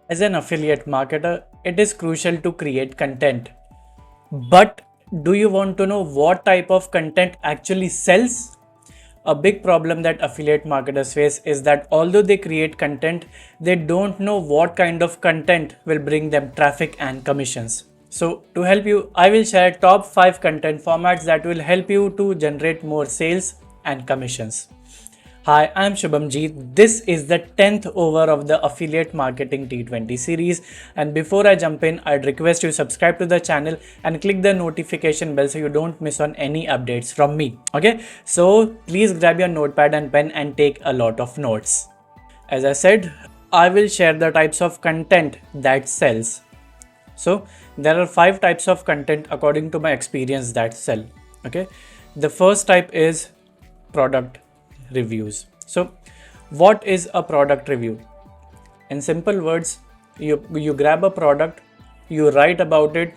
As an affiliate marketer, it is crucial to create content. But do you want to know what type of content actually sells? A big problem that affiliate marketers face is that although they create content, they don't know what kind of content will bring them traffic and commissions. So to help you, I will share top 5 content formats that will help you to generate more sales and commissions. Hi, I'm Shubhamjeet. This is the 10th over of the Affiliate Marketing T20 series. And before I jump in, I'd request you subscribe to the channel and click the notification bell so you don't miss on any updates from me. Okay, so please grab your notepad and pen and take a lot of notes. As I said, I will share the types of content that sells. So there are 5 types of content according to my experience that sell. Okay, the first type is product reviews. So what is a product review? In simple words, you grab a product, you write about it,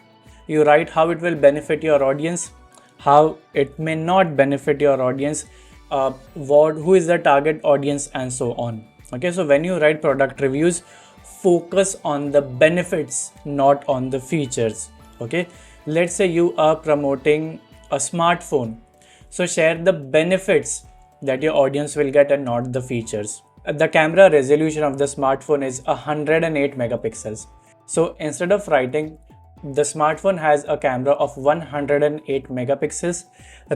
you write how it will benefit your audience, how it may not benefit your audience, who is the target audience, and so on. Okay, so when you write product reviews, focus on the benefits, not on the features. Okay, let's say you are promoting a smartphone, so share the benefits that your audience will get and not the features. The camera resolution of the smartphone is 108 megapixels. So instead of writing the smartphone has a camera of 108 megapixels,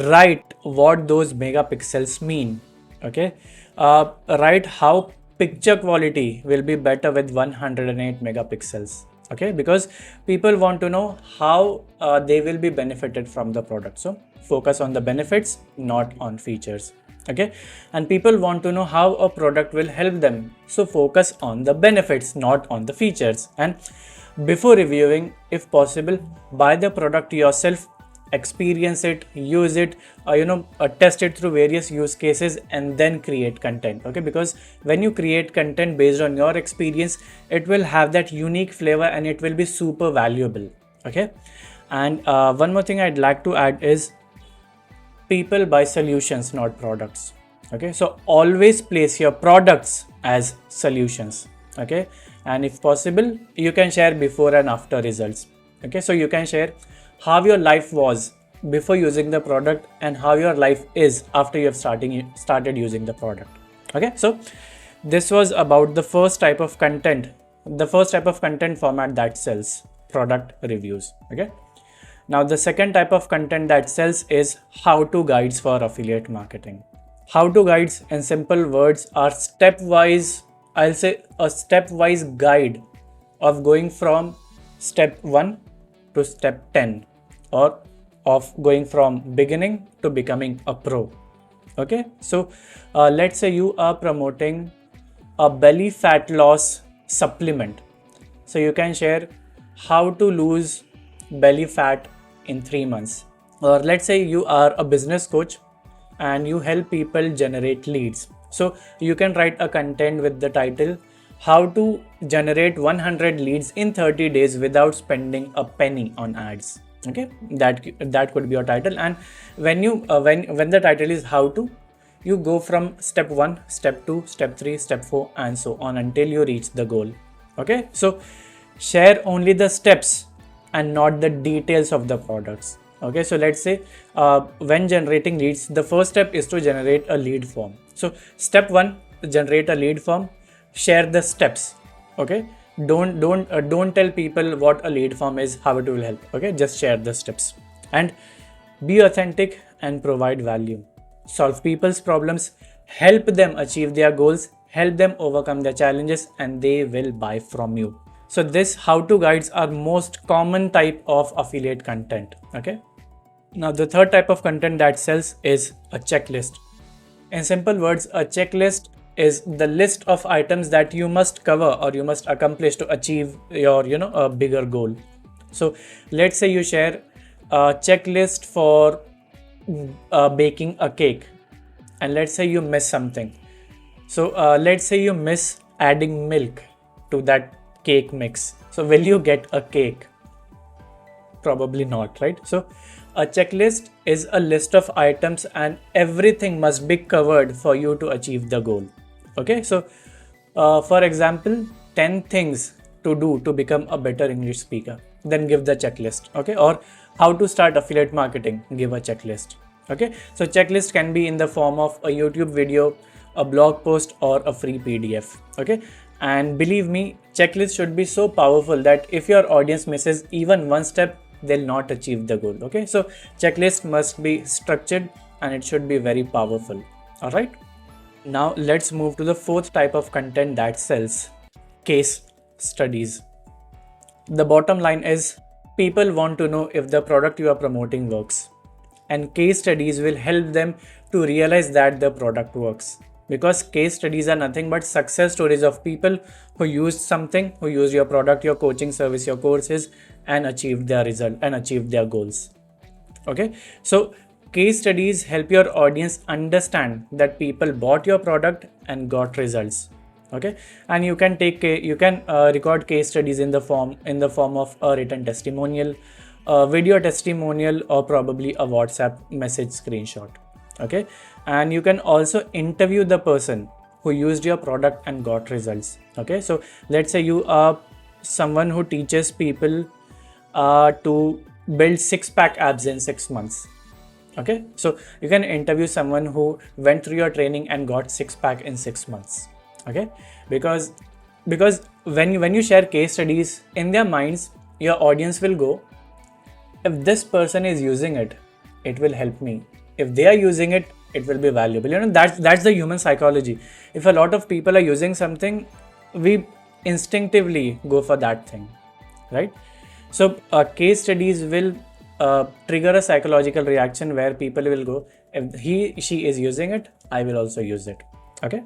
write what those megapixels mean. Okay, write how picture quality will be better with 108 megapixels. Okay, because people want to know how they will be benefited from the product. So focus on the benefits, not on features. Okay, and people want to know how a product will help them, so focus on the benefits, not on the features. And before reviewing, if possible, buy the product yourself, experience it, use it, test it through various use cases, and then create content. Okay, because when you create content based on your experience, it will have that unique flavor and it will be super valuable. Okay, and one more thing I'd like to add is people buy solutions, not products. Okay, so always place your products as solutions. Okay, and if possible, you can share before and after results. Okay, so you can share how your life was before using the product and how your life is after you have started using the product. Okay, so this was about the first type of content, the first type of content format that sells, product reviews. Okay, now the second type of content that sells is how-to guides for affiliate marketing. How-to guides in simple words are stepwise, I'll say a stepwise guide of going from step 1 to step 10, or of going from beginning to becoming a pro. Okay, so let's say you are promoting a belly fat loss supplement. So you can share how to lose belly fat in 3 months. Or let's say you are a business coach and you help people generate leads. So you can write a content with the title how to generate 100 leads in 30 days without spending a penny on ads. Okay, that could be your title. And when you when the title is how to, you go from step 1, step 2, step 3, step 4, and so on until you reach the goal. Okay, so share only the steps and not the details of the products. Okay, so let's say when generating leads, the first step is to generate a lead form. So step 1, generate a lead form, share the steps. Okay, don't tell people what a lead form is, how it will help. Okay, just share the steps and be authentic and provide value. Solve people's problems, help them achieve their goals, help them overcome their challenges, and they will buy from you. So this how-to guides are most common type of affiliate content. Okay, now the third type of content that sells is a checklist. In simple words, a checklist is the list of items that you must cover or you must accomplish to achieve your a bigger goal. So let's say you share a checklist for baking a cake, and let's say you miss something. So let's say you miss adding milk to that cake mix. So will you get a cake? Probably not, right? So a checklist is a list of items and everything must be covered for you to achieve the goal. Okay, so for example, 10 things to do to become a better English speaker, then give the checklist. Okay, or how to start affiliate marketing, give a checklist. Okay, so checklist can be in the form of a YouTube video, a blog post, or a free PDF. Okay, and believe me, checklist should be so powerful that if your audience misses even one step, they'll not achieve the goal. Okay, so checklist must be structured and it should be very powerful. All right, now let's move to the fourth type of content that sells: case studies. The bottom line is, people want to know if the product you are promoting works, and case studies will help them to realize that the product works. Because case studies are nothing but success stories of people who used something, who used your product, your coaching service, your courses, and achieved their result and achieved their goals. Okay, so case studies help your audience understand that people bought your product and got results. Okay, and you can record case studies in the form of a written testimonial, a video testimonial, or probably a WhatsApp message screenshot. Okay, and you can also interview the person who used your product and got results. Okay, so let's say you are someone who teaches people to build six-pack abs in 6 months. Okay, so you can interview someone who went through your training and got six-pack in 6 months. Okay, because when you share case studies, in their minds your audience will go, if this person is using it, it will help me. If they are using it, it will be valuable. You know, that's the human psychology. If a lot of people are using something, we instinctively go for that thing, right? So case studies will trigger a psychological reaction where people will go, if she is using it, I will also use it. Okay,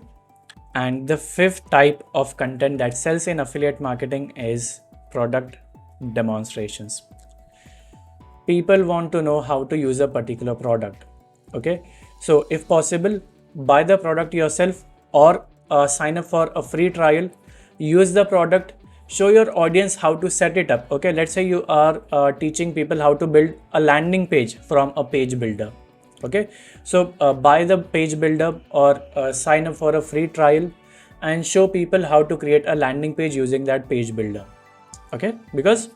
and the fifth type of content that sells in affiliate marketing is product demonstrations. People want to know how to use a particular product. Okay, so if possible, buy the product yourself, or sign up for a free trial, use the product, show your audience how to set it up. Okay, let's say you are teaching people how to build a landing page from a page builder. Okay, so buy the page builder, or sign up for a free trial and show people how to create a landing page using that page builder. Okay, because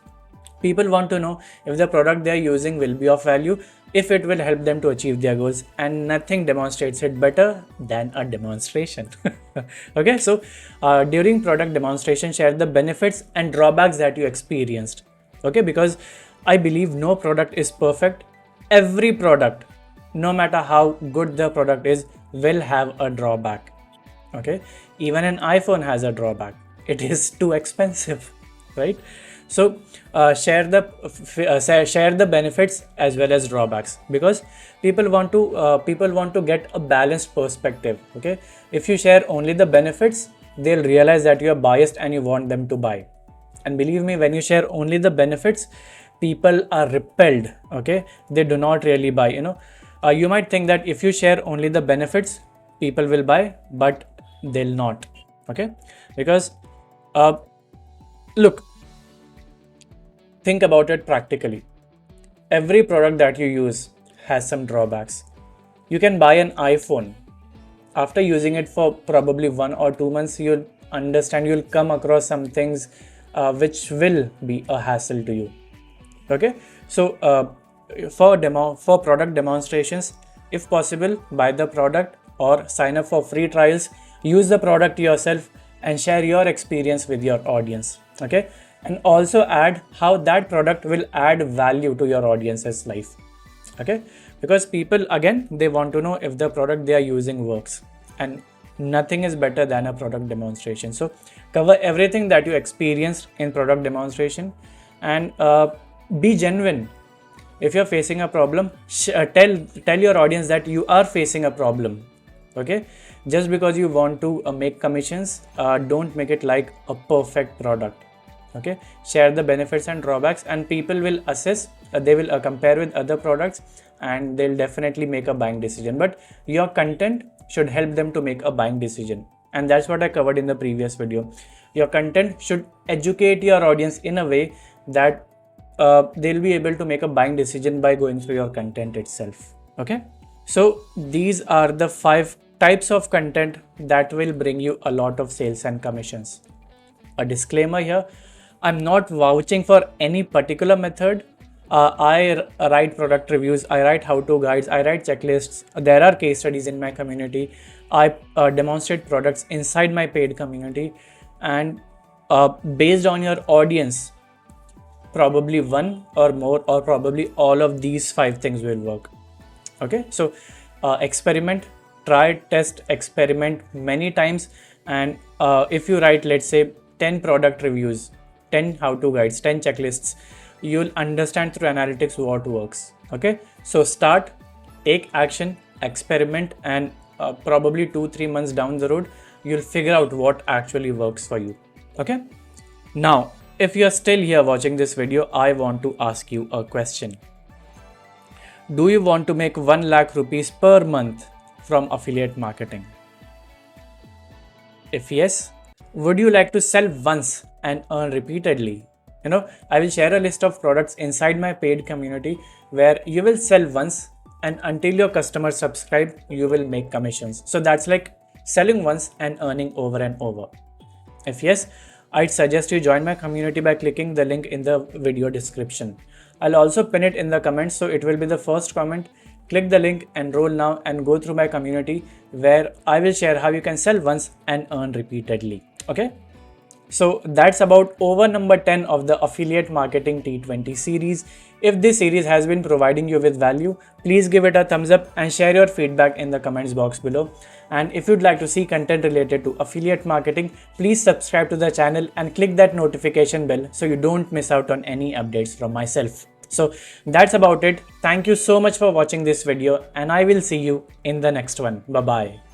people want to know if the product they are using will be of value, if it will help them to achieve their goals, and nothing demonstrates it better than a demonstration. Okay, so during product demonstration, share the benefits and drawbacks that you experienced. Okay, because I believe no product is perfect. Every product, no matter how good the product is, will have a drawback. Okay, even an iPhone has a drawback. It is too expensive, right? So share the benefits as well as drawbacks, because people want to get a balanced perspective. Okay, if you share only the benefits, they'll realize that you are biased and you want them to buy. And believe me, when you share only the benefits, people are repelled. Okay, they do not really buy. You might think that if you share only the benefits, people will buy, but they'll not. Okay, because look, think about it practically. Every product that you use has some drawbacks. You can buy an iPhone. After using it for probably 1 or 2 months, you'll come across some things which will be a hassle to you. Okay, so for product demonstrations, if possible, buy the product or sign up for free trials, use the product yourself and share your experience with your audience. Okay, and also add how that product will add value to your audience's life. Okay, because people, again, they want to know if the product they are using works, and nothing is better than a product demonstration. So cover everything that you experienced in product demonstration, and be genuine. If you're facing a problem, tell your audience that you are facing a problem. Okay, just because you want to make commissions, don't make it like a perfect product. Okay, share the benefits and drawbacks, and people will assess, they will compare with other products, and they'll definitely make a buying decision. But your content should help them to make a buying decision, and that's what I covered in the previous video. Your content should educate your audience in a way that they'll be able to make a buying decision by going through your content itself. Okay, so these are the 5 types of content that will bring you a lot of sales and commissions. A disclaimer here, I'm not vouching for any particular method. I write product reviews, I write how-to guides, I write checklists. There are case studies in my community. I demonstrate products inside my paid community, and based on your audience, probably one or more or probably all of these 5 things will work. Okay, so experiment, try, test, experiment many times, and if you write, let's say, 10 product reviews, 10 how-to guides, 10 checklists, you'll understand through analytics what works. Okay, so start, take action, experiment, and probably 2-3 months down the road, you'll figure out what actually works for you. Okay, now if you're still here watching this video, I want to ask you a question. Do you want to make 1 lakh rupees per month from affiliate marketing? If yes, would you like to sell once and earn repeatedly? I will share a list of products inside my paid community where you will sell once, and until your customers subscribe, you will make commissions. So that's like selling once and earning over and over. If yes, I'd suggest you join my community by clicking the link in the video description. I'll also pin it in the comments, so it will be the first comment. Click the link, enroll now, and go through my community where I will share how you can sell once and earn repeatedly. Okay? So that's about over number 10 of the Affiliate Marketing T20 series. If this series has been providing you with value, please give it a thumbs up and share your feedback in the comments box below. And if you'd like to see content related to affiliate marketing, please subscribe to the channel and click that notification bell so you don't miss out on any updates from myself. So that's about it. Thank you so much for watching this video, and I will see you in the next one. Bye bye.